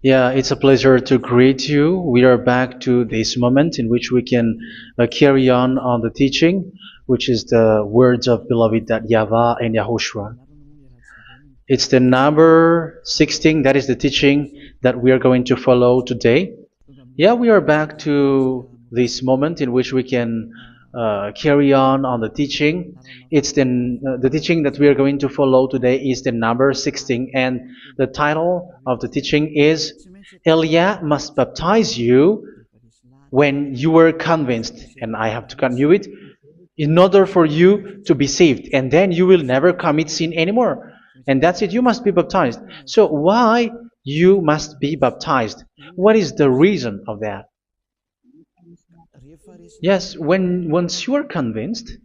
Yeah, it's a pleasure to greet you. We are back to this moment in which we can carry on the teaching, which is the words of beloved that YAHVAH and YAHOSHUA. It's the number 16, that is the teaching that we are going to follow today. Yeah, we are back to this moment in which we can carry on the teaching. It's the teaching that we are going to follow today is the number 16, and the title of the teaching is Elia must baptize you when you were convinced, and I have to continue it, in order for you to be saved, and then you will never commit sin anymore. And that's it, you must be baptized. So why you must be baptized? What is the reason of that? Yes, when once you are convinced,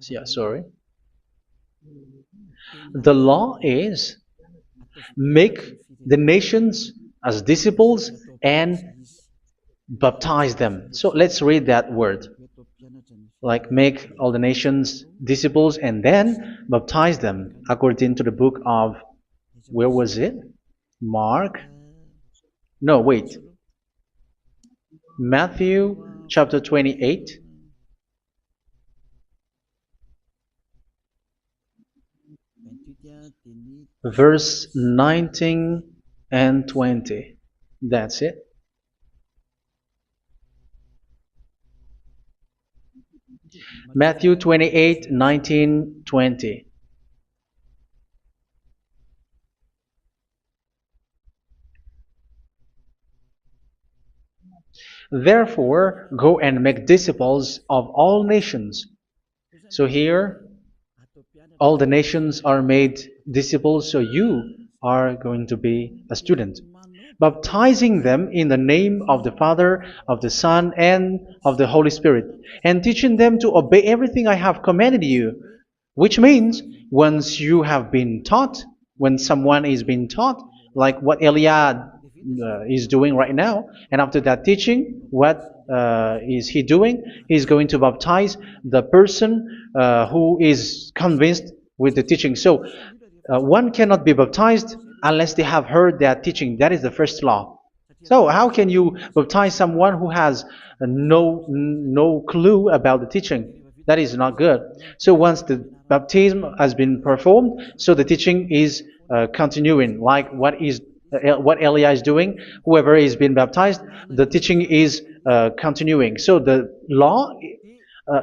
yeah, sorry, the law is make the nations as disciples and baptize them. So let's read that word. Like make all the nations disciples and then baptize them according to the book of, where was it? Mark? No, wait. Matthew chapter 28. Verse 19 and 20. That's it. Matthew 28, 19, 20. Therefore, go and make disciples of all nations. So here, all the nations are made disciples, so you are going to be a student. Baptizing them in the name of the Father, of the Son, and of the Holy Spirit, and teaching them to obey everything I have commanded you. Which means, once you have been taught, when someone is being taught, like what Elia is doing right now, and after that teaching, what is he doing? He's going to baptize the person who is convinced with the teaching. So one cannot be baptized unless they have heard that teaching. That is the first law. So how can you baptize someone who has no clue about the teaching? That is not good. So once the baptism has been performed, so the teaching is continuing, like what Elia is doing. Whoever is being baptized, the teaching is continuing. So the law,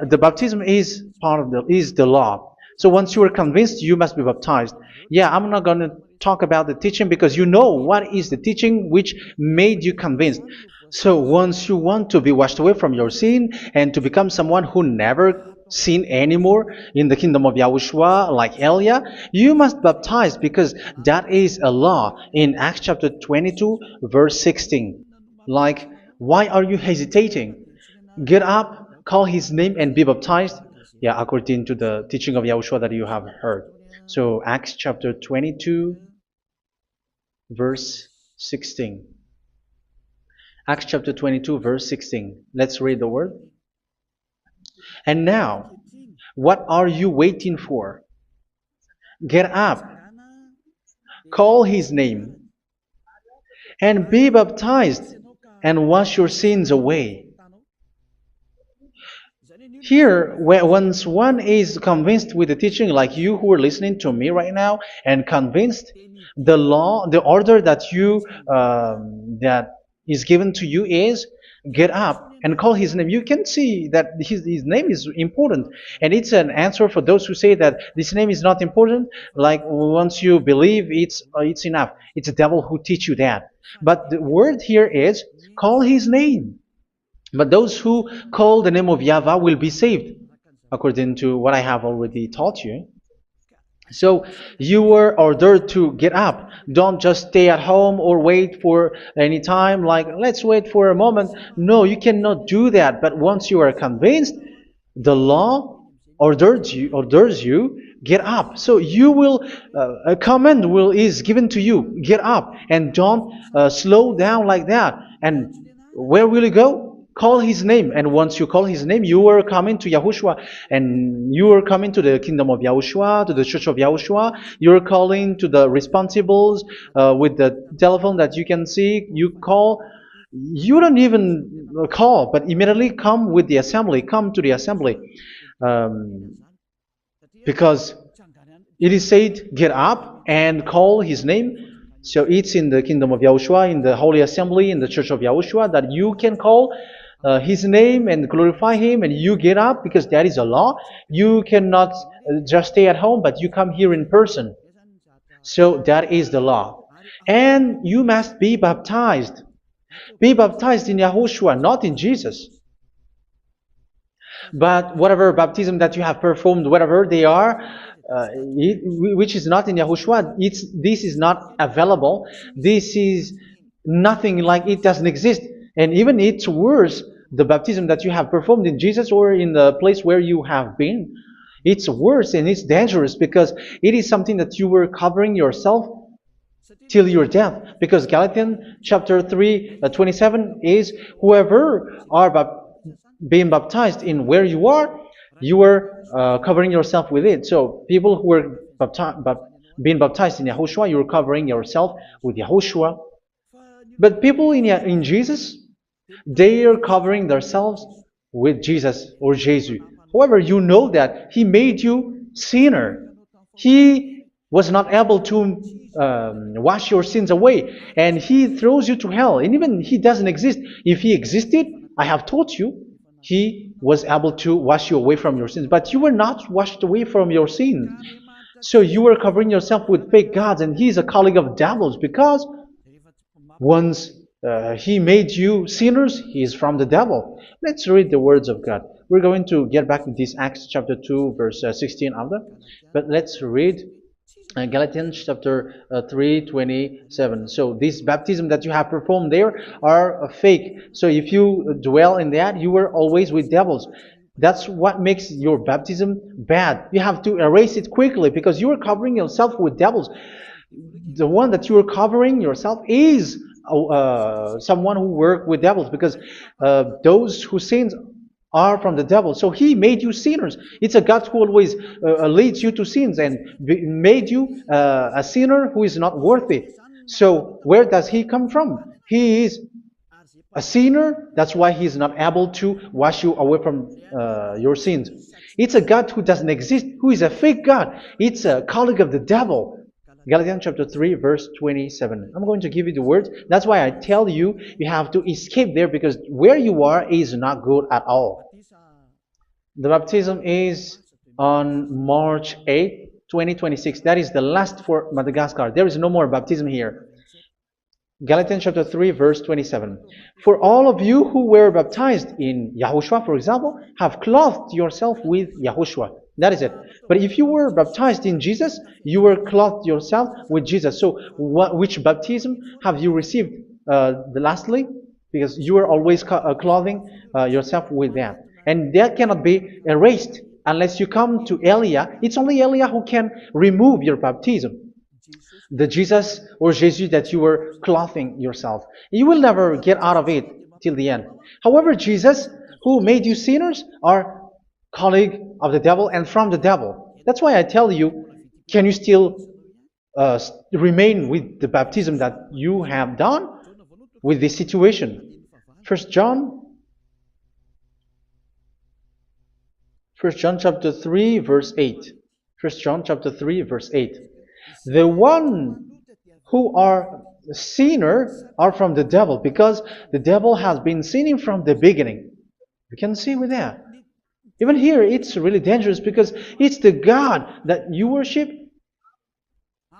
the baptism is part of the law. So once you are convinced, you must be baptized. Yeah, I'm not going to talk about the teaching because you know what is the teaching which made you convinced. So once you want to be washed away from your sin and to become someone who never sin anymore in the kingdom of YAHOSHUA, like Elia, you must baptize because that is a law in Acts chapter 22, verse 16. Like, why are you hesitating? Get up, call his name, and be baptized. Yeah, according to the teaching of YAHOSHUA that you have heard. So Acts chapter 22, verse 16. Acts chapter 22, verse 16. Let's read the word. And now, what are you waiting for? Get up, call his name, and be baptized, and wash your sins away. Here, once one is convinced with the teaching, like you who are listening to me right now, and convinced, the law, the order that that is given to you is get up and call his name. You can see that his name is important, and it's an answer for those who say that this name is not important. Like once you believe, it's enough. It's the devil who teach you that. But the word here is call his name. But those who call the name of YAHVAH will be saved, according to what I have already taught you. So you were ordered to get up. Don't just stay at home or wait for any time, like let's wait for a moment. No, you cannot do that. But once you are convinced, the law orders you get up. So you will a command is given to you, get up, and don't slow down like that. And where will you go? call his name, and once you call his name, you are coming to Yahushua, and you are coming to the kingdom of Yahushua, to the church of Yahushua. You are calling to the responsibles with the telephone that you can see. You call. You don't even call, but immediately come with the assembly. Come to the assembly, um, because it is said, get up and call his name. So it's in the kingdom of Yahushua, in the holy assembly, in the church of Yahushua, that you can call his name and glorify him, and you get up because that is a law. You cannot just stay at home, but you come here in person. So that is the law. And you must be baptized. Be baptized in Yahushua, not in Jesus. But whatever baptism that you have performed, whatever they are, which is not in Yahushua, this is not available. This is nothing, like it doesn't exist. And even it's worse, the baptism that you have performed in Jesus or in the place where you have been. It's worse and it's dangerous because it is something that you were covering yourself till your death. Because Galatians chapter 3, 27 is, whoever are being baptized in where you are covering yourself with it. So people who were being baptized in Yahushua, you're covering yourself with Yahushua. But people in Jesus, they are covering themselves with Jesus or Jesus. However, you know that he made you sinner. He was not able to wash your sins away, and he throws you to hell. And even he doesn't exist. If he existed, I have told you, he was able to wash you away from your sins. But you were not washed away from your sins. So you were covering yourself with fake gods, and he is a colleague of devils, because once he made you sinners, he is from the devil. Let's read the words of God. We're going to get back to this Acts chapter 2, verse 16 after. But let's read Galatians chapter 3, 27. So this baptism that you have performed there are fake. So if you dwell in that, you were always with devils. That's what makes your baptism bad. You have to erase it quickly because you are covering yourself with devils. The one that you are covering yourself is someone who worked with devils, because those who sins are from the devil. So he made you sinners. It's a God who always leads you to sins and made you a sinner who is not worthy. So where does he come from? He is a sinner. That's why he is not able to wash you away from your sins. It's a God who doesn't exist, who is a fake God. It's a colleague of the devil. Galatians chapter 3, verse 27. I'm going to give you the words. That's why I tell you, you have to escape there, because where you are is not good at all. The baptism is on March 8, 2026. That is the last for Madagascar. There is no more baptism here. Galatians chapter 3, verse 27. For all of you who were baptized in Yahushua, for example, have clothed yourself with Yahushua. That is it. But if you were baptized in Jesus, you were clothed yourself with Jesus. So which baptism have you received lastly? Because you are always clothing yourself with that. And that cannot be erased unless you come to Elia. It's only Elia who can remove your baptism. The Jesus or Jesus that you were clothing yourself. You will never get out of it till the end. However, Jesus, who made you sinners, are colleague of the devil and from the devil. That's why I tell you, can you still remain with the baptism that you have done with this situation? First John chapter 3, verse 8. First John chapter 3, verse 8. The one who are sinner are from the devil, because the devil has been sinning from the beginning. You can see with that. Even here, it's really dangerous, because it's the God that you worship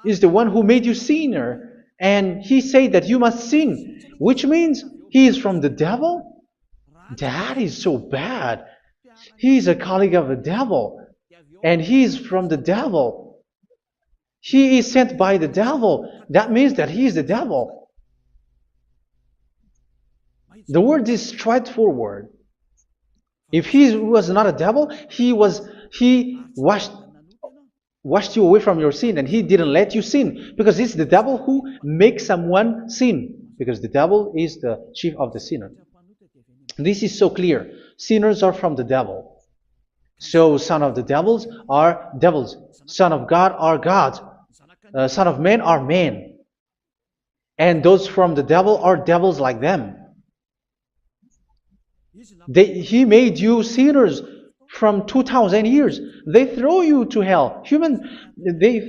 is the one who made you sinner. And he said that you must sin, which means he is from the devil. That is so bad. He is a colleague of the devil. And he is from the devil. He is sent by the devil. That means that he is the devil. The word is straightforward. If he was not a devil, he washed you away from your sin, and he didn't let you sin, because it's the devil who makes someone sin, because the devil is the chief of the sinner. This is so clear. Sinners are from the devil. So son of the devils are devils. Son of God are God. Son of men are men. And those from the devil are devils like them. He made you sinners from 2000 years. They throw you to hell. He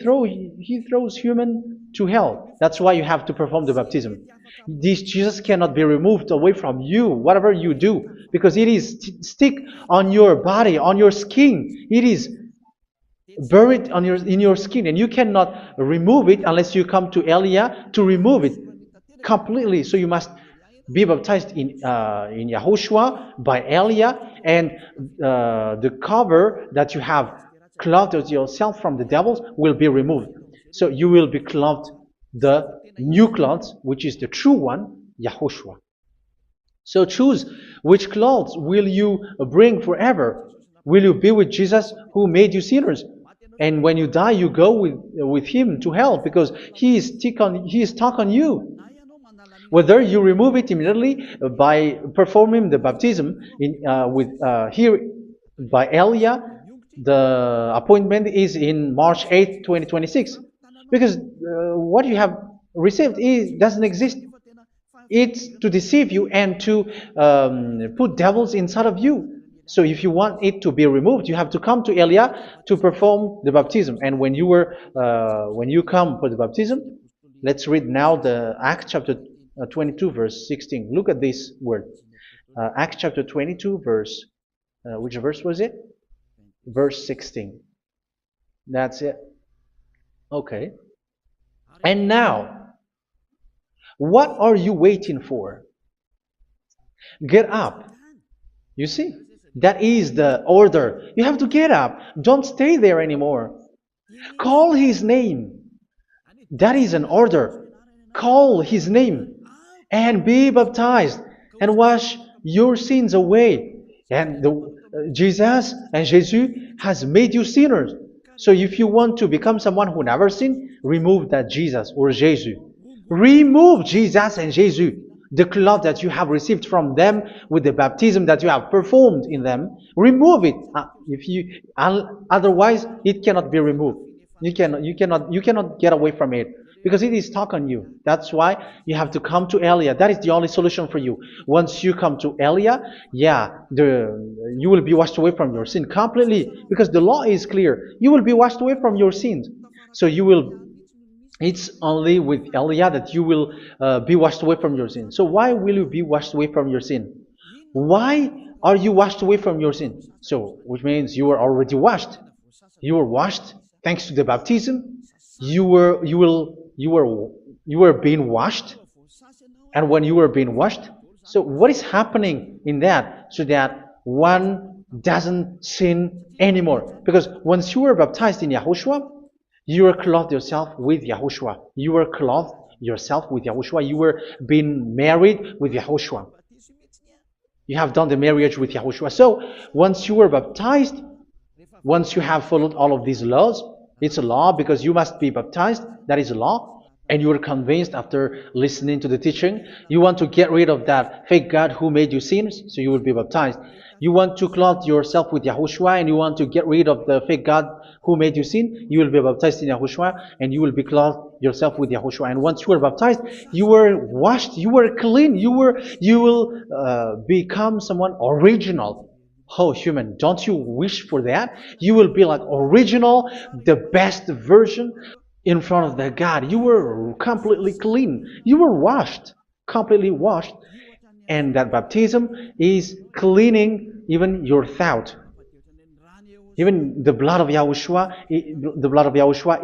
throws human to hell. That's why you have to perform the baptism. This Jesus cannot be removed away from you, whatever you do, because it is stick on your body, on your skin. It is buried in your skin, and you cannot remove it unless you come to Elia to remove it completely. So you must be baptized in Yahushua by Elia, and the cover that you have clothed yourself from the devils will be removed. So you will be clothed the new clothes, which is the true one, Yahushua. So choose which clothes will you bring forever. Will you be with Jesus who made you sinners? And when you die, you go with him to hell because he is stuck on you. Whether you remove it immediately by performing the baptism here by Elia, the appointment is in March 8th, 2026. Because what you have received doesn't exist. It's to deceive you and to put devils inside of you. So if you want it to be removed, you have to come to Elia to perform the baptism. And when you come for the baptism, let's read now the Acts chapter 22 verse 16. Look at this word. Acts chapter 22 verse, which verse was it? Verse 16. That's it. Okay. And now, what are you waiting for? Get up. You see, that is the order. You have to get up. Don't stay there anymore. Call his name. That is an order. Call his name and be baptized and wash your sins away. And Jesus has made you sinners. So if you want to become someone who never sinned, remove that Jesus or Jesus. Remove Jesus and Jesus, the cloth that you have received from them with the baptism that you have performed in them. Remove it. Otherwise, it cannot be removed. You cannot get away from it because it is stuck on you. That's why you have to come to Elia. That is the only solution for you. Once you come to Elia, you will be washed away from your sin completely because the law is clear. You will be washed away from your sins. So it's only with Elia that you will be washed away from your sin. So why will you be washed away from your sin? Why are you washed away from your sin? So, which means you were already washed. You were washed thanks to the baptism. You were being washed, and when you were being washed, so what is happening in that? So that one doesn't sin anymore. Because once you were baptized in Yahushua, you were clothed yourself with Yahushua. You were clothed yourself with Yahushua. You were being married with Yahushua. You have done the marriage with Yahushua. So once you were baptized, once you have followed all of these laws, it's a law because you must be baptized. That is a law. And you are convinced after listening to the teaching, you want to get rid of that fake God who made you sinners, so you will be baptized. You want to clothe yourself with Yahushua and you want to get rid of the fake God who made you sin, you will be baptized in Yahushua and you will be clothed yourself with Yahushua. And once you are baptized, you were washed, you were clean, you will become someone original. Oh, human, don't you wish for that? You will be like original, the best version in front of the God. You were completely clean. You were washed, completely washed. And that baptism is cleaning even your thought. Even the blood of Yahushua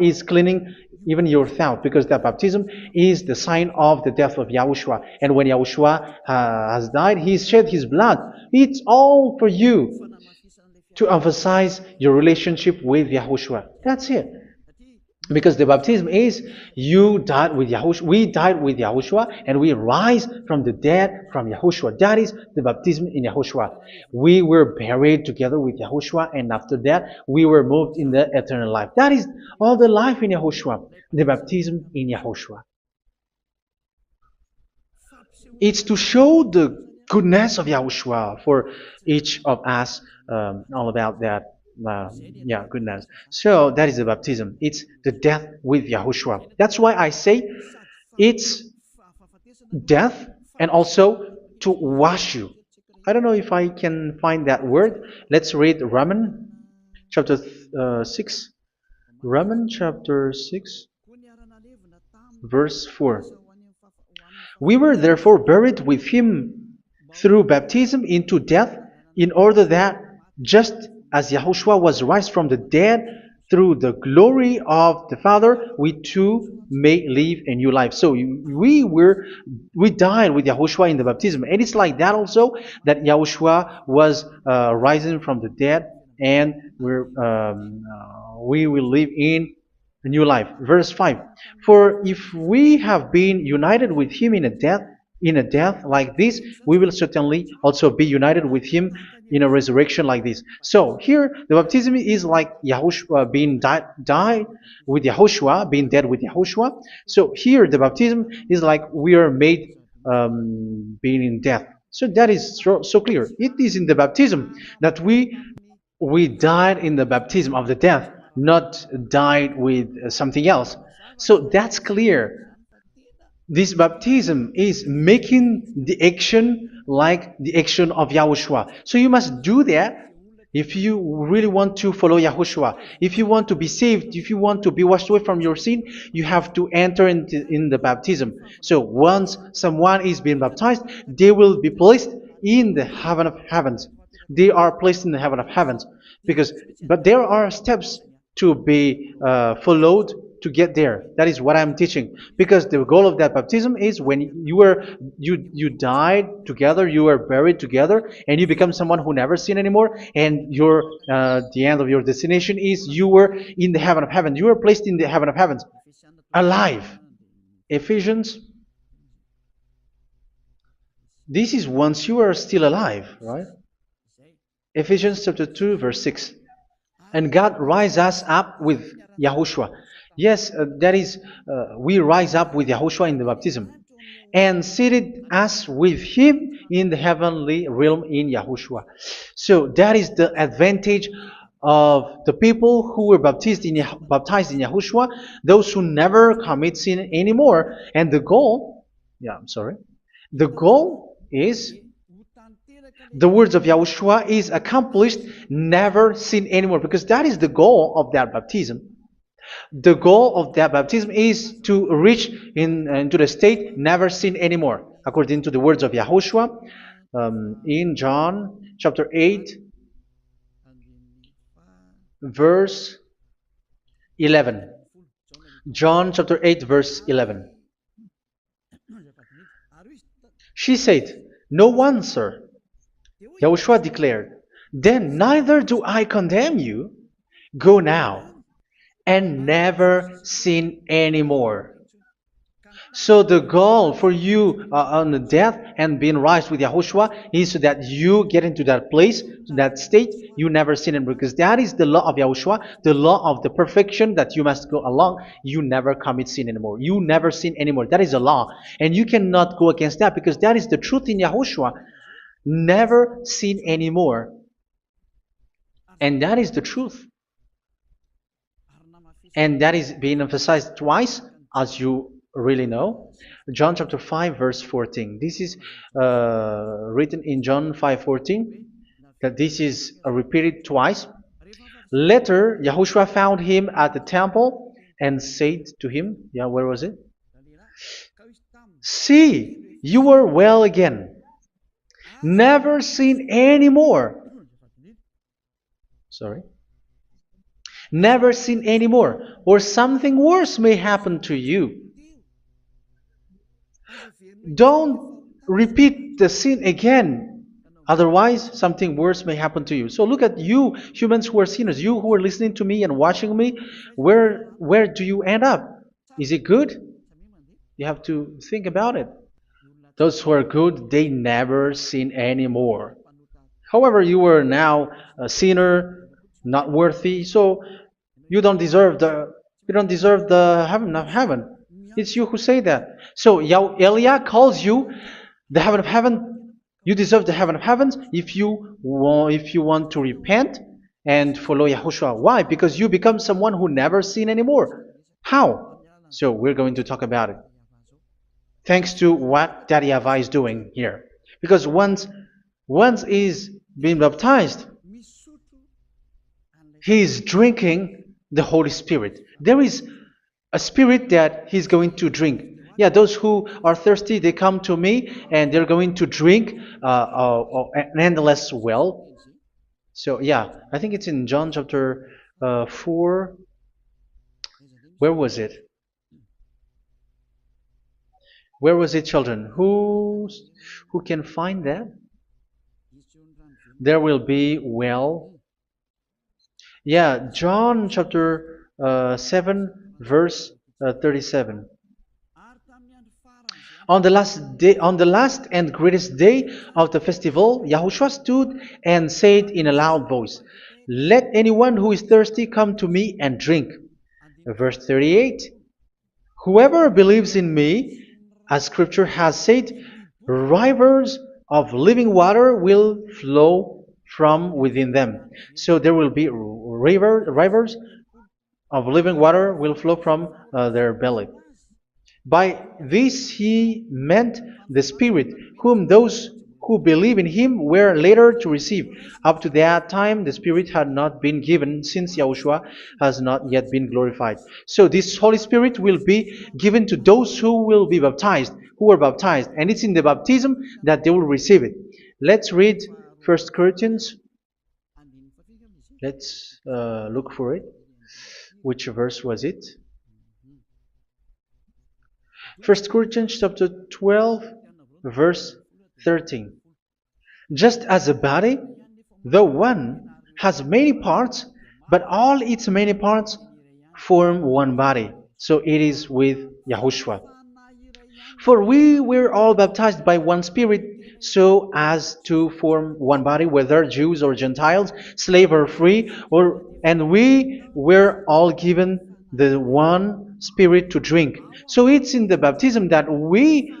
is cleaning even your thought, because that baptism is the sign of the death of Yahushua. And when Yahushua has died, he shed his blood. It's all for you to emphasize your relationship with Yahushua. That's it. Because the baptism is you died with Yahushua, we died with Yahushua, and we rise from the dead from Yahushua. That is the baptism in Yahushua. We were buried together with Yahushua, and after that we were moved in the eternal life. That is all the life in Yahushua, the baptism in Yahushua. It's to show goodness of Yahushua for each of us, all about that. Yeah, goodness. So that is the baptism. It's the death with Yahushua. That's why I say it's death and also to wash you. I don't know if I can find that word. Let's read Romans chapter 6. Romans chapter 6, verse 4. We were therefore buried with him through baptism into death, in order that, just as Yahushua was raised from the dead through the glory of the Father, we too may live a new life. So we died with Yahushua in the baptism, and it's like that also that Yahushua was rising from the dead, and we will live in a new life. Verse 5. For if we have been united with him in a death like this, we will certainly also be united with him in a resurrection like this. So here the baptism is like Yahushua being died with Yahushua, being dead with Yahushua. So here the baptism is like we are made being in death. So that is so clear. It is in the baptism that we died in the baptism of the death, not died with something else. So that's clear. This baptism is making the action like the action of Yahushua. So you must do that if you really want to follow Yahushua. If you want to be saved, if you want to be washed away from your sin, you have to enter in the baptism. So once someone is being baptized, they will be placed in the heaven of heavens. They are placed in the heaven of heavens but there are steps to be followed to get there. That is what I'm teaching. Because the goal of that baptism is when you died together, you were buried together, and you become someone who never sin anymore. And the end of your destination is you were in the heaven of heaven. You were placed in the heaven of heavens, alive. Ephesians. This is once you are still alive, right? Ephesians chapter 2, verse 6. And God rise us up with Yahushua. Yes, that is, we rise up with Yahushua in the baptism. And seated us with him in the heavenly realm in Yahushua. So that is the advantage of the people who were baptized in Yahushua, those who never commit sin anymore. And the goal is the words of Yahushua is accomplished, never sin anymore, because that is the goal of that baptism. The goal of that baptism is to reach into the state never sin anymore, according to the words of Yahushua in John chapter 8, verse 11. John chapter 8, verse 11. She said, "No one, sir." Yahushua declared, "Then neither do I condemn you. Go now and never sin anymore." So the goal for you on the death and being raised with Yahushua is so that you get into that place, to that state, you never sin anymore. Because that is the law of Yahushua, the law of the perfection that you must go along. You never commit sin anymore. You never sin anymore. That is a law. And you cannot go against that because that is the truth in Yahushua. Never sin anymore. And that is the truth. And that is being emphasized twice, as you really know. John chapter 5, verse 14. This is written in John 5:14. That this is repeated twice. Later, Yahushua found him at the temple and said to him, where was it? "See, you are well again. Never sin anymore." Sorry. Never sin anymore, or something worse may happen to you. Don't repeat the sin again. Otherwise, something worse may happen to you. So look at you, humans who are sinners, you who are listening to me and watching me. Where do you end up? Is it good? You have to think about it. Those who are good, they never sin anymore. However, you are now a sinner, not worthy, so you don't deserve the heaven of heaven. It's you who say that. So Eliah calls you the heaven of heaven You deserve the heaven of heavens if you want to repent and follow Yahushua. Why? Because you become someone who never sin anymore. How? So we're going to talk about it. Thanks to what Daddy YAHVAH is doing here. Because once he's been baptized, he is drinking the Holy Spirit. There is a spirit that he's going to drink. Yeah, those who are thirsty, they come to me and they're going to drink an endless well. So, yeah, I think it's in John chapter 4. Where was it? Where was it, children? Who can find that? There will be well. Yeah, John chapter 7, verse 37. On the last and greatest day of the festival, Yahushua stood and said in a loud voice, "Let anyone who is thirsty come to me and drink." Verse 38, "Whoever believes in me, as scripture has said, rivers of living water will flow from within them." So there will be rivers of living water will flow from their belly. By this he meant the Spirit, whom those who believe in him were later to receive. Up to that time, the Spirit had not been given, since Yahushua has not yet been glorified. So this Holy Spirit will be given to those who will be baptized, who are baptized, and it's in the baptism that they will receive it. Let's read 1 Corinthians. Let's look for it. Which verse was it? 1 Corinthians chapter 12, verse 13. Just as a body, though one, has many parts, but all its many parts form one body. So it is with Yahushua. For we were all baptized by one Spirit, so as to form one body, whether Jews or Gentiles, slave or free, and we were all given the one Spirit to drink. So it's in the baptism that we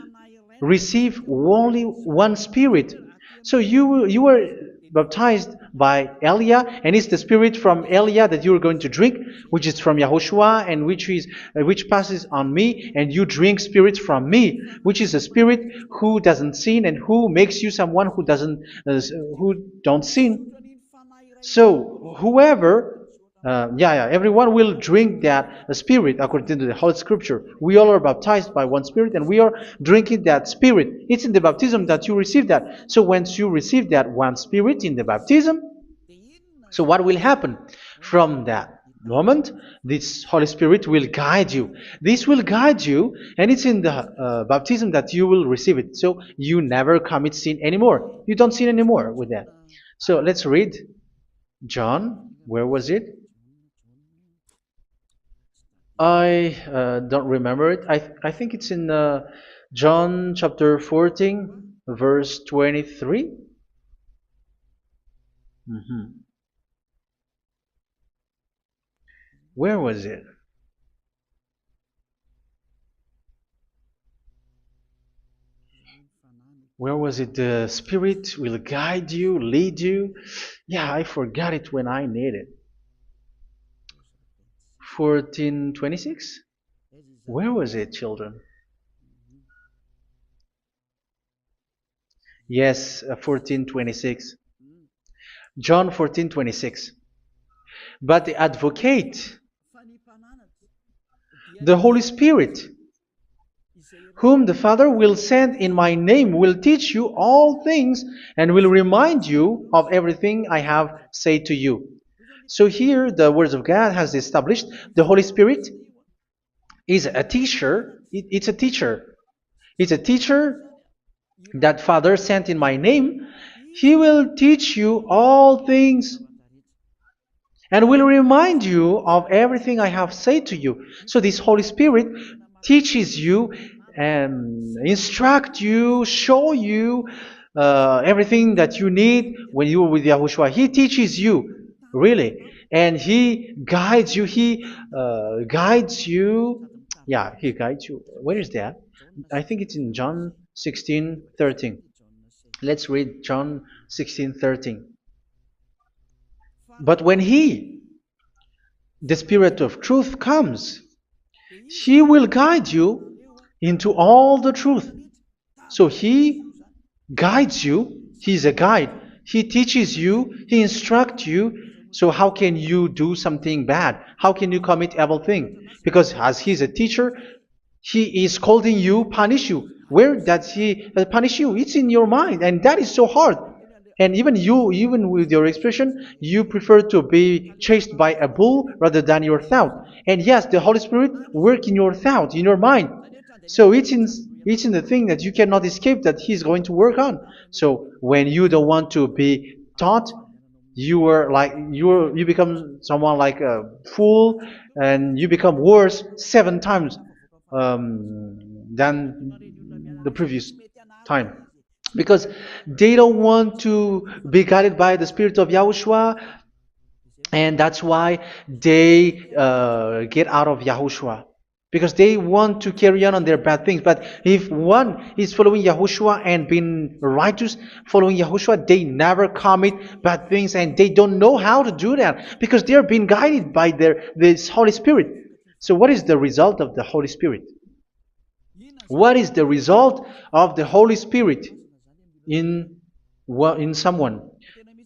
receive only one Spirit. So you were baptized by Elia, and it's the Spirit from Elia that you are going to drink, which is from Yahushua, and which passes on me, and you drink Spirit from me, which is a Spirit who doesn't sin and who makes you someone who don't sin. So whoever everyone will drink that Spirit according to the Holy Scripture. We all are baptized by one Spirit, and we are drinking that Spirit. It's in the baptism that you receive that. So once you receive that one Spirit in the baptism, so what will happen? From that moment, this Holy Spirit will guide you. This will guide you, and it's in the baptism that you will receive it. So you never commit sin anymore. You don't sin anymore with that. So let's read John. Where was it? I don't remember it. I think it's in John chapter 14, verse 23. Mhm. Where was it? Where was it? The Spirit will guide you, lead you. Yeah, I forgot it when I need it. 14:26? Where was it, children? Yes, 14:26. John 14:26. But the advocate, the Holy Spirit, whom the Father will send in my name, will teach you all things and will remind you of everything I have said to you. So here the words of God has established the Holy Spirit is a teacher. It's a teacher. It's a teacher that Father sent in my name. He will teach you all things and will remind you of everything I have said to you. So this Holy Spirit teaches you and instruct you, show you everything that you need when you are with Yahushua. He teaches you, really, and He guides you. He guides you. Yeah, He guides you. Where is that? I think it's in John 16:13. Let's read John 16:13. But when He, the Spirit of truth, comes, He will guide you into all the truth. So He guides you. He's a guide. He teaches you. He instructs you. So how can you do something bad? How can you commit evil thing? Because as He's a teacher, He is scolding you, punish you. Where does He punish you? It's in your mind, and that is so hard. And even you, even with your expression, you prefer to be chased by a bull rather than your thought. And yes, the Holy Spirit work in your thought, in your mind. So it's in the thing that you cannot escape that He's going to work on. So when you don't want to be taught, you become someone like a fool, and you become worse 7 times than the previous time, because they don't want to be guided by the Spirit of Yahushua, and that's why they get out of Yahushua, because they want to carry on their bad things. But if one is following Yahushua and being righteous, following Yahushua, they never commit bad things, and they don't know how to do that because they are being guided by this Holy Spirit. So what is the result of the Holy Spirit? What is the result of the Holy Spirit in in someone?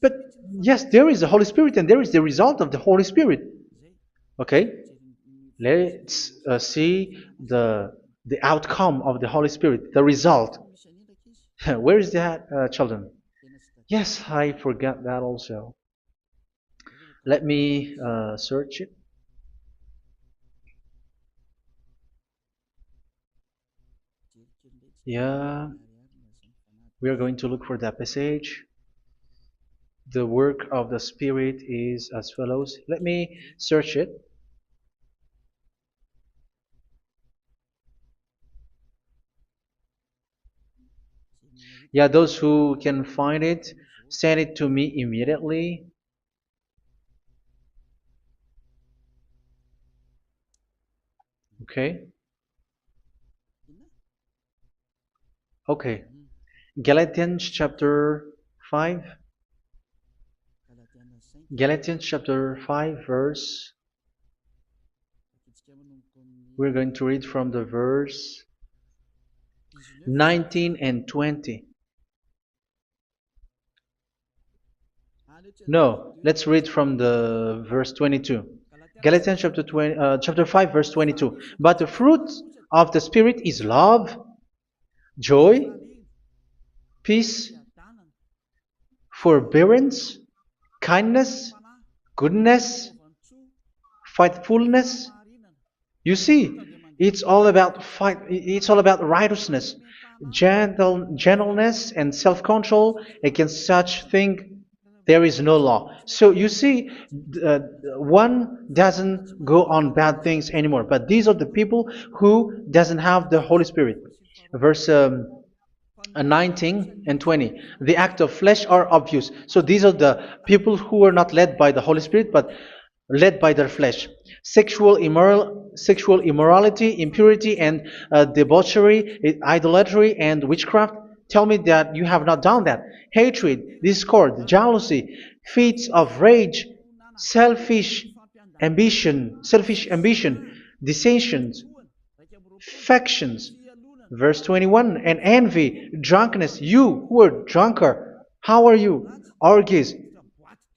But yes, there is the Holy Spirit, and there is the result of the Holy Spirit. Okay, let's see the outcome of the Holy Spirit, the result. Where is that, children? Yes, I forgot that also. Let me search it. Yeah, we are going to look for that passage. The work of the Spirit is as follows. Let me search it. Yeah, those who can find it, send it to me immediately. Okay. Okay. Galatians chapter 5. Galatians chapter 5 verse. We're going to read from the verse 19 and 20. No, let's read from the verse 22. Galatians chapter 5 verse 22. But the fruit of the Spirit is love, joy, peace, forbearance, kindness, goodness, faithfulness. You see, it's all about righteousness, gentleness, and self-control. Against such thing there is no law. So you see, uh, one doesn't go on bad things anymore. But these are the people who doesn't have the Holy Spirit. Verse 19 and 20. The act of flesh are obvious. So these are the people who are not led by the Holy Spirit, but led by their flesh. Sexual immorality, impurity, and debauchery, idolatry, and witchcraft. Tell me that you have not done that. Hatred, discord, jealousy, fits of rage, selfish ambition, dissensions, factions. Verse 21, and envy, drunkenness. You who are drunkard, how are you? Orgies.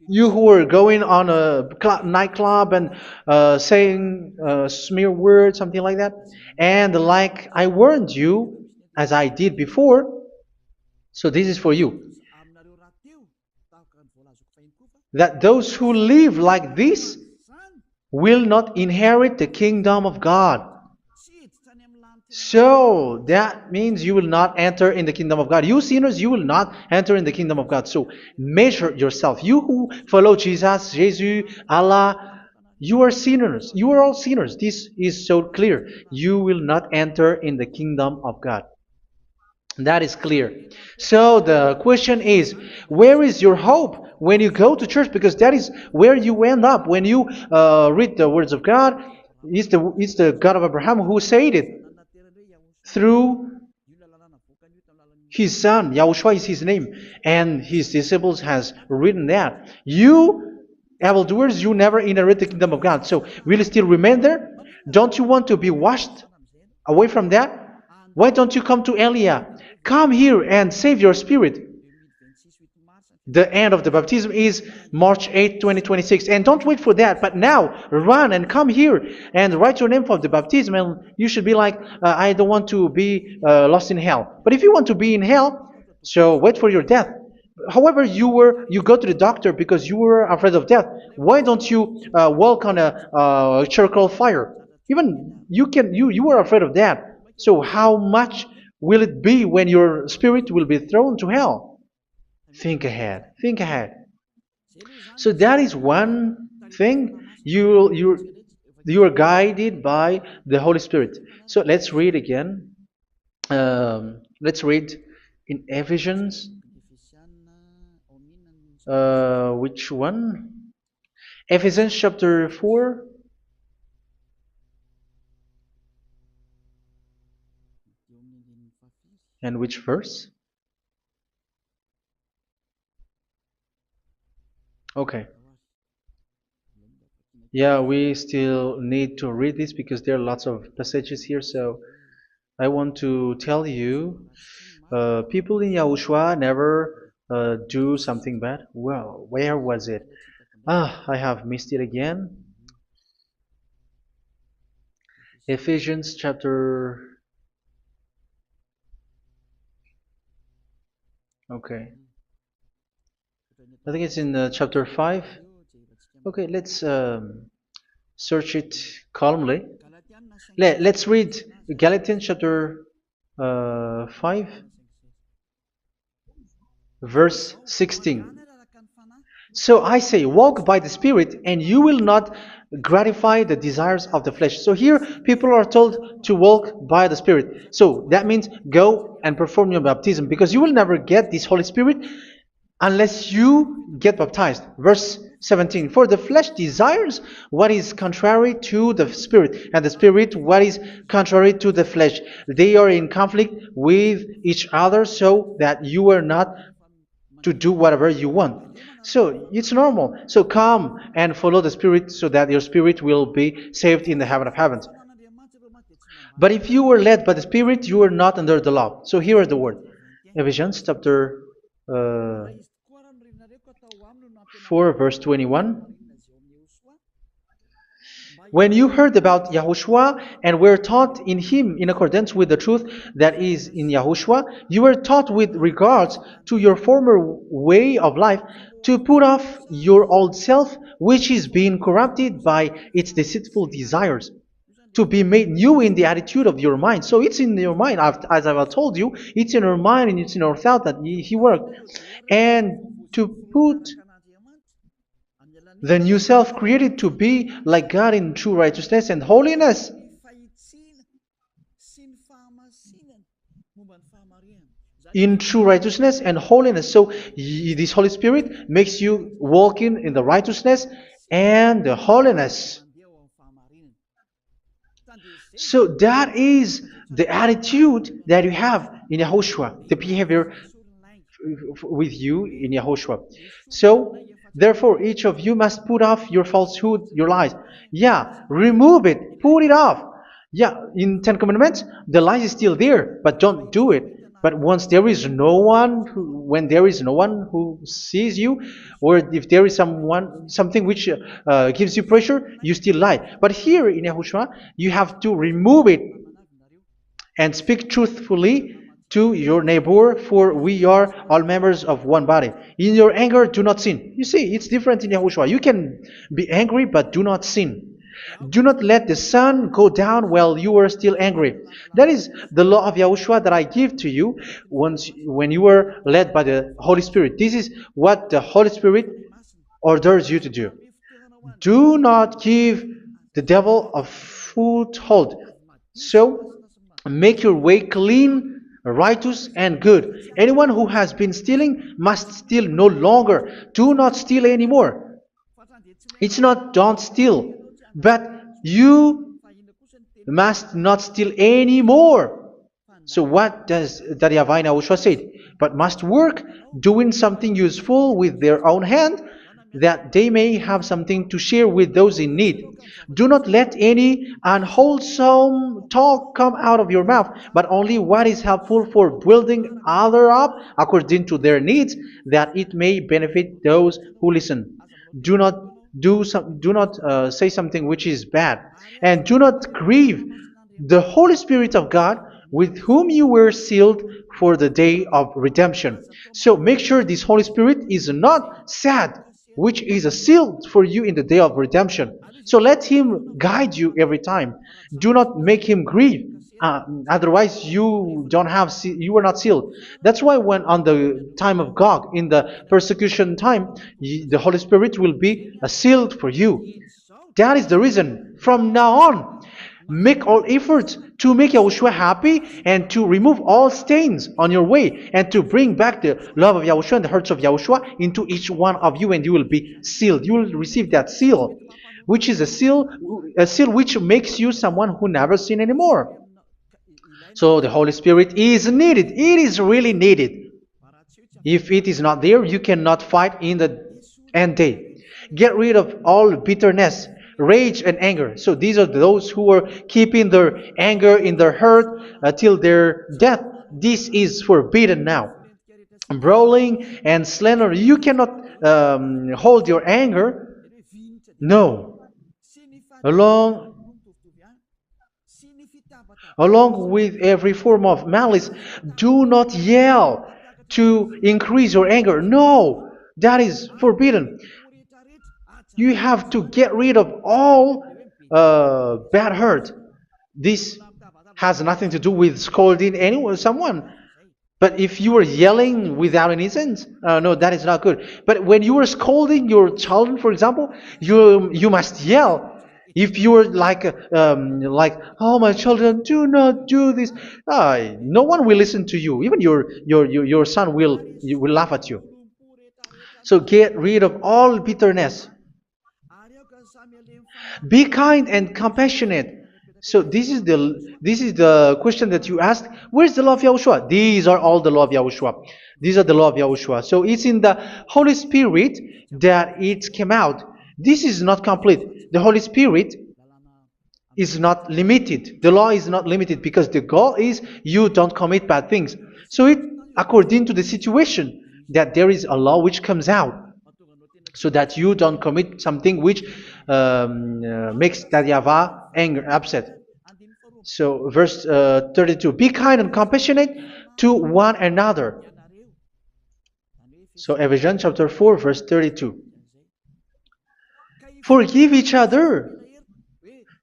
You who are going on a nightclub and saying smear words, something like that. And like I warned you, as I did before, so this is for you, that those who live like this will not inherit the kingdom of God. So that means you will not enter in the kingdom of God. You sinners, you will not enter in the kingdom of God. So measure yourself. You who follow Jesus, Allah, you are sinners. You are all sinners. This is so clear. You will not enter in the kingdom of God. That is clear. So the question is, where is your hope when you go to church? Because that is where you end up when you read the words of God. It's the God of Abraham who said it through His son, Yahushua is his name, and his disciples has written that. You evildoers, you never inherit the kingdom of God. So will you still remain there? Don't you want to be washed away from that? Why don't you come to Elia? Come here and save your spirit. The end of the baptism is March 8, 2026. And don't wait for that, but now run and come here and write your name for the baptism. And you should be like, I don't want to be lost in hell. But if you want to be in hell, so wait for your death. However, you go to the doctor because you were afraid of death. Why don't you walk on a charcoal fire? Even you were afraid of that. So how much will it be when your spirit will be thrown to hell? Think ahead. Think ahead. So that is one thing. You are guided by the Holy Spirit. So let's read again. Let's read in Ephesians. Which one? Ephesians chapter 4. And which verse? Okay. Yeah, we still need to read this because there are lots of passages here. So I want to tell you, people in Yahushua never do something bad. Well, where was it? I have missed it again. Ephesians chapter. Okay. I think it's in chapter 5. Okay, let's search it calmly. Let's read Galatians chapter 5, verse 16. So I say, walk by the Spirit, and you will not gratify the desires of the flesh. So here, people are told to walk by the Spirit. So that means go and perform your baptism, because you will never get this Holy Spirit unless you get baptized. Verse 17. For the flesh desires what is contrary to the Spirit, and the Spirit what is contrary to the flesh. They are in conflict with each other, so that you are not to do whatever you want. So it's normal. So come and follow the Spirit so that your spirit will be saved in the heaven of heavens. But if you were led by the Spirit, you are not under the law. So here is the word. Ephesians chapter 4 verse 21. When you heard about Yahushua and were taught in him in accordance with the truth that is in Yahushua, you were taught with regards to your former way of life to put off your old self, which is being corrupted by its deceitful desires, to be made new in the attitude of your mind. So it's in your mind, as I've told you, it's in your mind and it's in your thought that he worked. And to put the new self created to be like God in true righteousness and holiness. In true righteousness and holiness. So this Holy Spirit makes you walking in the righteousness and the holiness. So that is the attitude that you have in Yahushua, the behavior with you in Yahushua. So therefore, each of you must put off your falsehood, your lies. Yeah, remove it, put it off. Yeah, in Ten Commandments, the lie is still there, but don't do it. But once there is no one, when there is no one who sees you, or if there is something which gives you pressure, you still lie. But here in Yahushua, you have to remove it and speak truthfully to your neighbor, for we are all members of one body. In your anger, do not sin. You see, it's different in Yahushua. You can be angry, but do not sin. Do not let the sun go down while you are still angry. That is the law of Yahushua that I give to you when you were led by the Holy Spirit. This is what the Holy Spirit orders you to do. Do not give the devil a foothold. So, make your way clean, righteous, and good. Anyone who has been stealing must steal no longer. Do not steal anymore. It's not don't steal, but you must not steal anymore. So what does the YAHVAH YAHOSHUA said? But must work doing something useful with their own hand, that they may have something to share with those in need. Do not let any unwholesome talk come out of your mouth, but only what is helpful for building other up according to their needs, that it may benefit those who listen. Do not do not say something which is bad, and do not grieve the Holy Spirit of God, with whom you were sealed for the day of redemption. So make sure this Holy Spirit is not sad, which is a seal for you in the day of redemption. So let Him guide you every time. Do not make Him grieve. Otherwise, you are not sealed. That's why when on the time of God, in the persecution time, the Holy Spirit will be a sealed for you. That is the reason. From now on, make all efforts to make Yahushua happy and to remove all stains on your way and to bring back the love of Yahushua and the hearts of Yahushua into each one of you, and you will be sealed. You will receive that seal, which is a seal which makes you someone who never sin anymore. So the Holy Spirit is needed. It is really needed. If it is not there, you cannot fight in the end day. Get rid of all bitterness, rage, and anger. So these are those who are keeping their anger in their heart till their death. This is forbidden now. Brawling and slander. You cannot hold your anger. No. Along Along with every form of malice, do not yell to increase your anger. No, that is forbidden. You have to get rid of all bad hurt. This has nothing to do with scolding anyone, someone. But if you are yelling without any sense, no, that is not good. But when you are scolding your children, for example, you must yell. If you are like, oh my children, do not do this, no one will listen to you. Even your son will laugh at you. So get rid of all bitterness. Be kind and compassionate. So this is the question that you asked. Where's the law of Yahushua? These are all the law of Yahushua. These are the law of Yahushua. So it's in the Holy Spirit that it came out. This is not complete. The Holy Spirit is not limited. The law is not limited because the goal is you don't commit bad things. So it according to the situation that there is a law which comes out, so that you don't commit something which makes that YAHVAH anger, upset. So verse 32, be kind and compassionate to one another. So Ephesians chapter 4 verse 32. Forgive each other.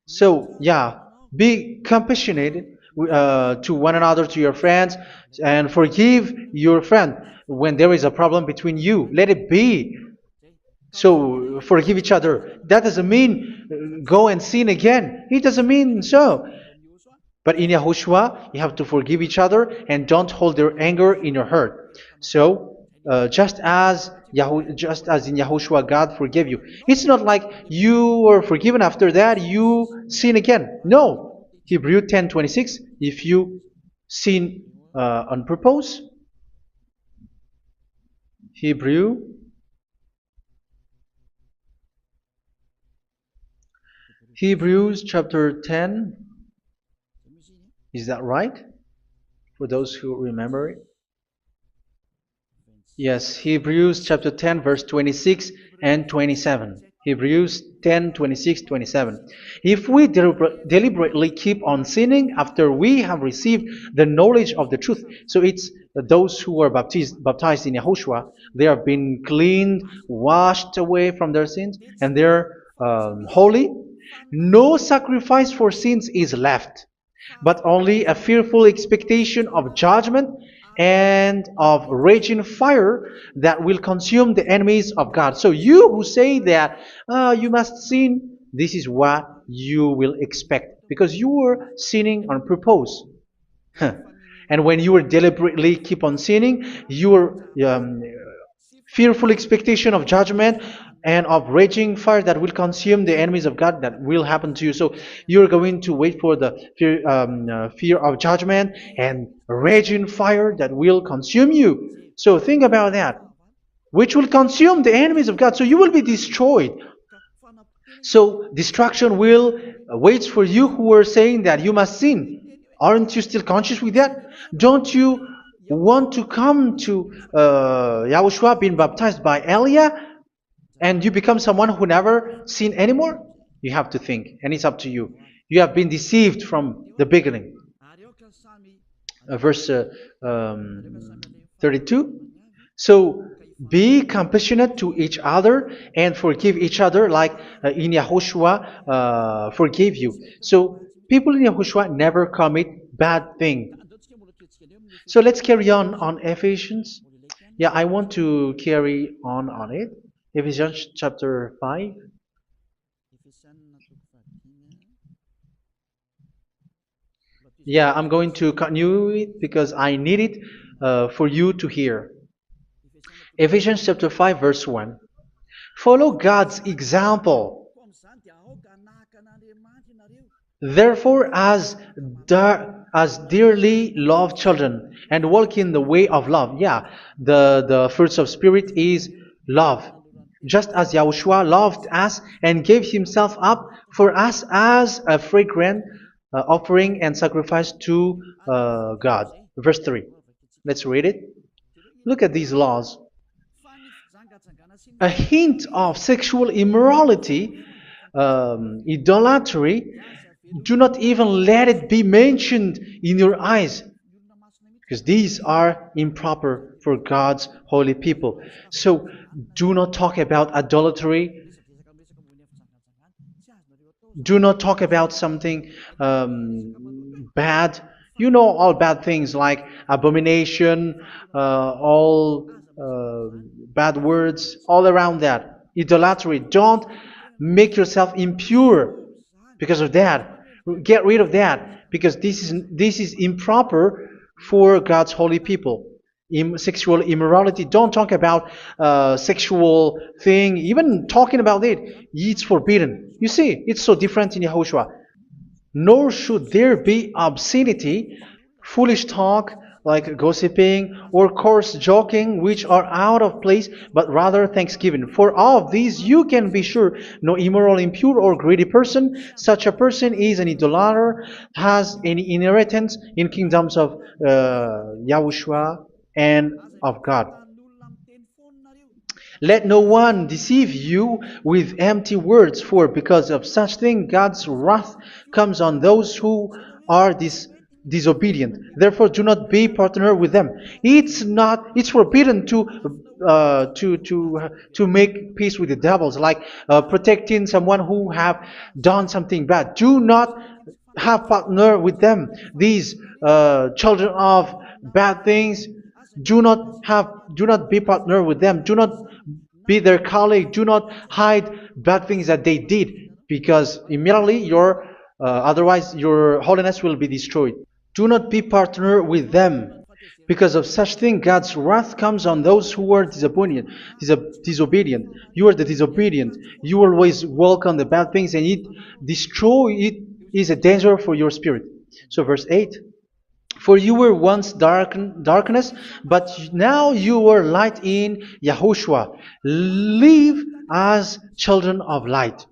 So yeah, be compassionate to one another, to your friends, and forgive your friend when there is a problem between you. Let it be. So forgive each other. That doesn't mean go and sin again. It doesn't mean so. But in Yahushua, you have to forgive each other and don't hold their anger in your heart. So just as in Yahushua, God forgave you. It's not like you were forgiven after that you sin again. No. Hebrew 10:26. If you sin on purpose, Hebrews chapter 10. Is that right? For those who remember it? Yes, Hebrews chapter 10 verse 26 and 27. Hebrews 10, 26, 27. If we deliberately keep on sinning after we have received the knowledge of the truth, so it's those who are baptized in Yahushua, they have been cleaned, washed away from their sins, and they're holy. No sacrifice for sins is left, but only a fearful expectation of judgment and of raging fire that will consume the enemies of God. So you who say that you must sin, this is what you will expect, because you were sinning on purpose. And when you were deliberately keep on sinning, your fearful expectation of judgment and of raging fire that will consume the enemies of God that will happen to you. So you're going to wait for the fear of judgment and raging fire that will consume you. So think about that, which will consume the enemies of God. So you will be destroyed. So destruction will wait for you who are saying that you must sin. Aren't you still conscious with that? Don't you want to come to Yahushua being baptized by Elia and you become someone who never sinned anymore? You have to think, and it's up to you. You have been deceived from the beginning. Verse 32. So be compassionate to each other and forgive each other like in Yahushua forgave you. So people in Yahushua never commit bad thing. So let's carry on Ephesians. Yeah, I want to carry on it. Ephesians chapter 5. Yeah, I'm going to continue it because I need it for you to hear. Ephesians chapter 5 verse 1. Follow God's example. Therefore, as dearly loved children, and walk in the way of love. Yeah, the fruits of spirit is love. Just as Yahushua loved us and gave himself up for us as a fragrant offering and sacrifice to God. Verse 3. Let's read it. Look at these laws. A hint of sexual immorality, idolatry, do not even let it be mentioned in your eyes, because these are improper for God's holy people. So do not talk about idolatry. Do not talk about something bad. You know all bad things like abomination, all bad words, all around that. Idolatry. Don't make yourself impure because of that. Get rid of that because this is improper for God's holy people. Sexual immorality. Don't talk about sexual thing. Even talking about it, it's forbidden. You see, it's so different in Yahushua. Nor should there be obscenity, foolish talk like gossiping or coarse joking, which are out of place, but rather thanksgiving. For of these you can be sure: no immoral, impure, or greedy person, such a person is an idolater, has any inheritance in kingdoms of Yahushua and of God. Let no one deceive you with empty words, for because of such thing God's wrath comes on those who are disobedient. Therefore, do not be partner with them. It's forbidden to make peace with the devils, like protecting someone who have done something bad. Do not have partner with them. These children of bad things, do not be partner with them. Do not be their colleague. Do not hide bad things that they did, because immediately otherwise your holiness will be destroyed. Do not be partner with them. Because of such thing, God's wrath comes on those who are disobedient. You are the disobedient. You always walk on the bad things, and it is a danger for your spirit. So verse 8. For you were once darkness, but now you are light in Yahushua. Live as children of light.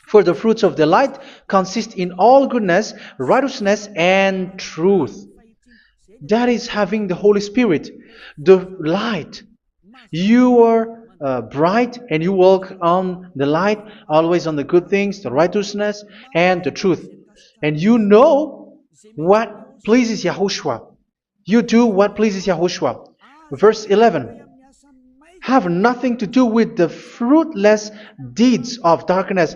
For the fruits of the light consist in all goodness, righteousness, and truth. That is having the Holy Spirit, the light. You are bright and you walk on the light, always on the good things, the righteousness, and the truth. And you know what pleases Yahushua. You do what pleases Yahushua. Verse 11. Have nothing to do with the fruitless deeds of darkness.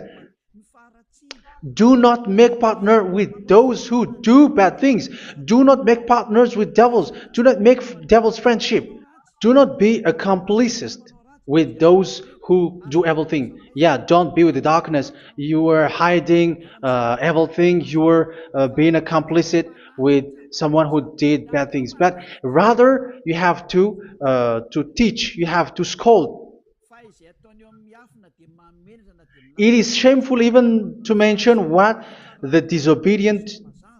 Do not make partner with those who do bad things. Do not make partners with devils. Do not make devils friendship. Do not be a complicit with those who do evil thing. Yeah, don't be with the darkness. You are hiding evil thing. You are being a complicit with someone who did bad things. But rather, you have to teach. You have to scold. It is shameful even to mention what the disobedient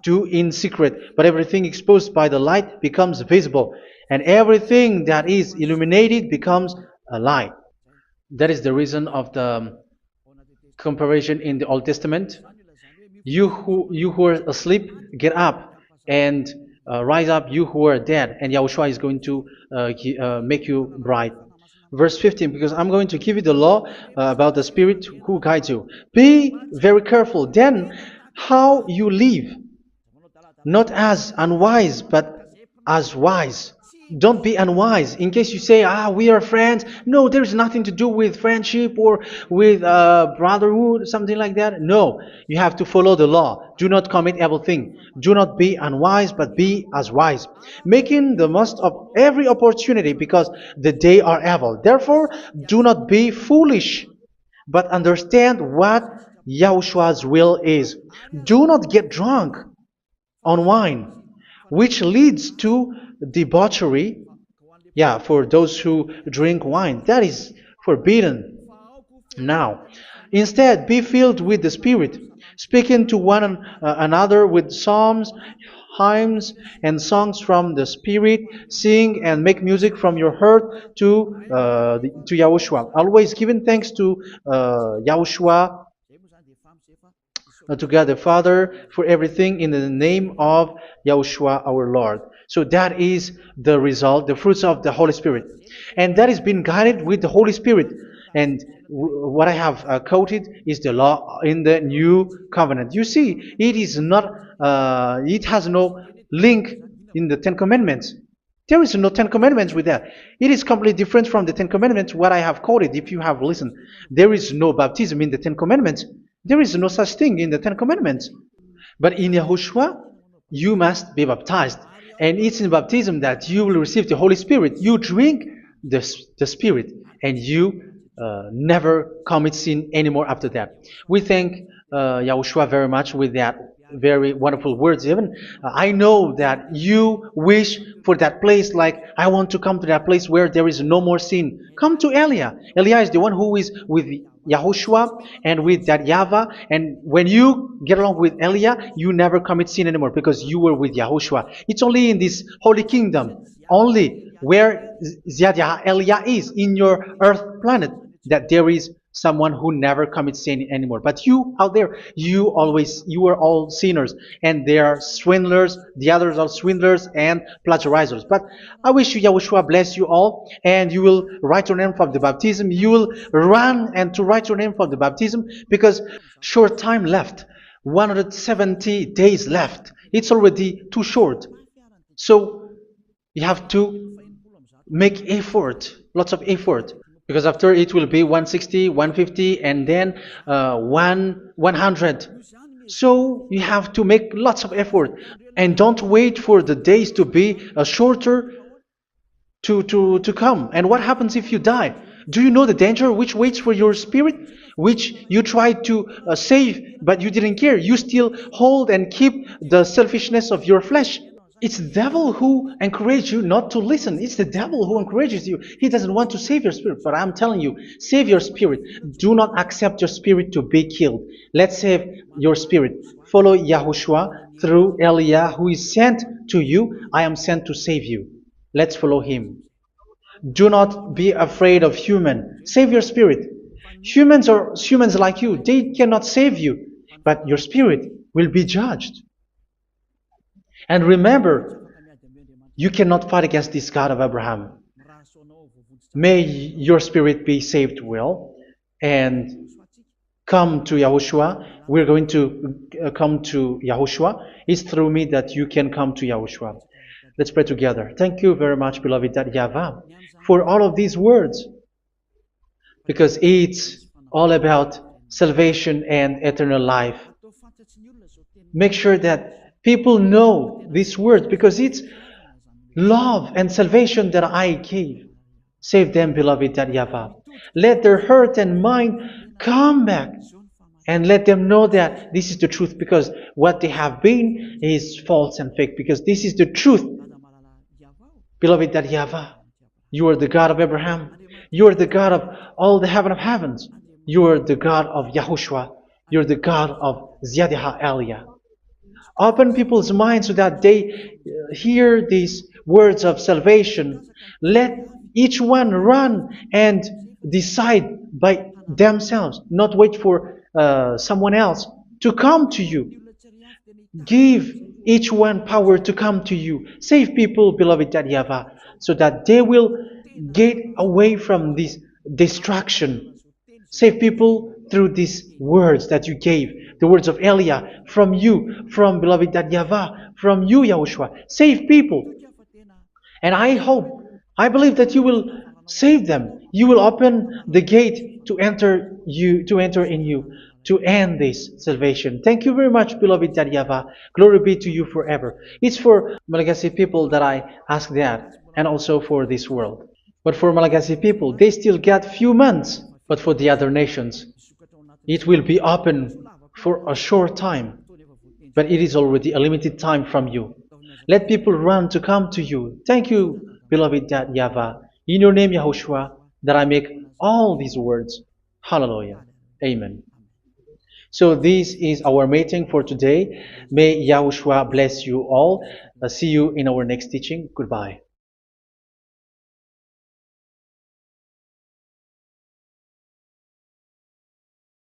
do in secret, but everything exposed by the light becomes visible, and everything that is illuminated becomes a light. That is the reason of the comparison in the Old Testament. You who are asleep, get up and rise up, you who are dead, and Yahushua is going to make you bright. Verse 15, because I'm going to give you the law about the Spirit who guides you. Be very careful then how you live, not as unwise, but as wise. Don't be unwise. In case you say, we are friends. No, there's nothing to do with friendship or with brotherhood, something like that. No, you have to follow the law. Do not commit evil thing. Do not be unwise, but be as wise, making the most of every opportunity, because the day are evil. Therefore, do not be foolish, but understand what Yahushua's will is. Do not get drunk on wine, which leads to debauchery. Yeah, for those who drink wine, that is forbidden now. Instead, be filled with the Spirit, speaking to one another with psalms, hymns, and songs from the Spirit. Sing and make music from your heart to Yahushua. Always giving thanks to Yahushua, to God the Father, for everything in the name of Yahushua our Lord. So that is the result, the fruits of the Holy Spirit. And that is being guided with the Holy Spirit. And what I have quoted is the law in the new covenant. You see, it is not, it has no link in the Ten Commandments. There is no Ten Commandments with that. It is completely different from the Ten Commandments, what I have quoted, if you have listened. There is no baptism in the Ten Commandments. There is no such thing in the Ten Commandments. But in Yahushua, you must be baptized. And it's in baptism that you will receive the Holy Spirit. You drink the Spirit, and you never commit sin anymore after that. We thank Yahushua very much with that very wonderful words. Even I know that you wish for that place, like, I want to come to that place where there is no more sin. Come to Elia. Elia is the one who is with Yahushua and with that YAHVAH. And when you get along with Elia, you never commit sin anymore, because you were with Yahushua. It's only in this holy kingdom, only where Ziad Elia is, in your earth planet, that there is someone who never commits sin anymore. But you out there, you are all sinners, and they are swindlers. The others are swindlers and plagiarizers. But I wish you, Yahushua, bless you all, and you will write your name for the baptism. You will run and to write your name for the baptism, because short time left, 170 days left. It's already too short. So you have to make effort, lots of effort, because after it will be 160, 150, and then 100. So you have to make lots of effort, and don't wait for the days to be shorter to come. And what happens if you die? Do you know the danger which waits for your spirit, which you tried to save, but you didn't care? You still hold and keep the selfishness of your flesh. It's the devil who encourages you not to listen. It's the devil who encourages you. He doesn't want to save your spirit. But I'm telling you, save your spirit. Do not accept your spirit to be killed. Let's save your spirit. Follow Yahushua through Elia, who is sent to you. I am sent to save you. Let's follow him. Do not be afraid of human. Save your spirit. Humans are humans like you. They cannot save you. But your spirit will be judged. And remember, you cannot fight against this God of Abraham. May your spirit be saved well, and come to Yahushua. We're going to come to Yahushua. It's through me that you can come to Yahushua. Let's pray together. Thank you very much, beloved YAHVAH, for all of these words, because it's all about salvation and eternal life. Make sure that people know these words, because it's love and salvation that I gave. Save them, beloved YAHVAH. Let their heart and mind come back, and let them know that this is the truth, because what they have been is false and fake, because this is the truth. Beloved YAHVAH, you are the God of Abraham. You are the God of all the heaven of heavens. You are the God of YAHOSHUA. You're the God of Ziyadiha Aliyah. Open people's minds so that they hear these words of salvation. Let each one run and decide by themselves, not wait for someone else to come to you. Give each one power to come to you. Save people, beloved YAHVAH, so that they will get away from this distraction. Save people through these words that you gave, the words of Elia, from you, from beloved YAHVAH, from you, Yahushua. Save people. And I hope, I believe that you will save them. You will open the gate to enter in you, to end this salvation. Thank you very much, beloved YAHVAH. Glory be to you forever. It's for Malagasy people that I ask that, and also for this world. But for Malagasy people, they still get few months. But for the other nations, it will be open for a short time. But it is already a limited time from you. Let people run to come to you. Thank you, beloved YAHVAH. In your name, Yahushua, that I make all these words. Hallelujah. Amen. So this is our meeting for today. May Yahushua bless you all. See you in our next teaching. Goodbye.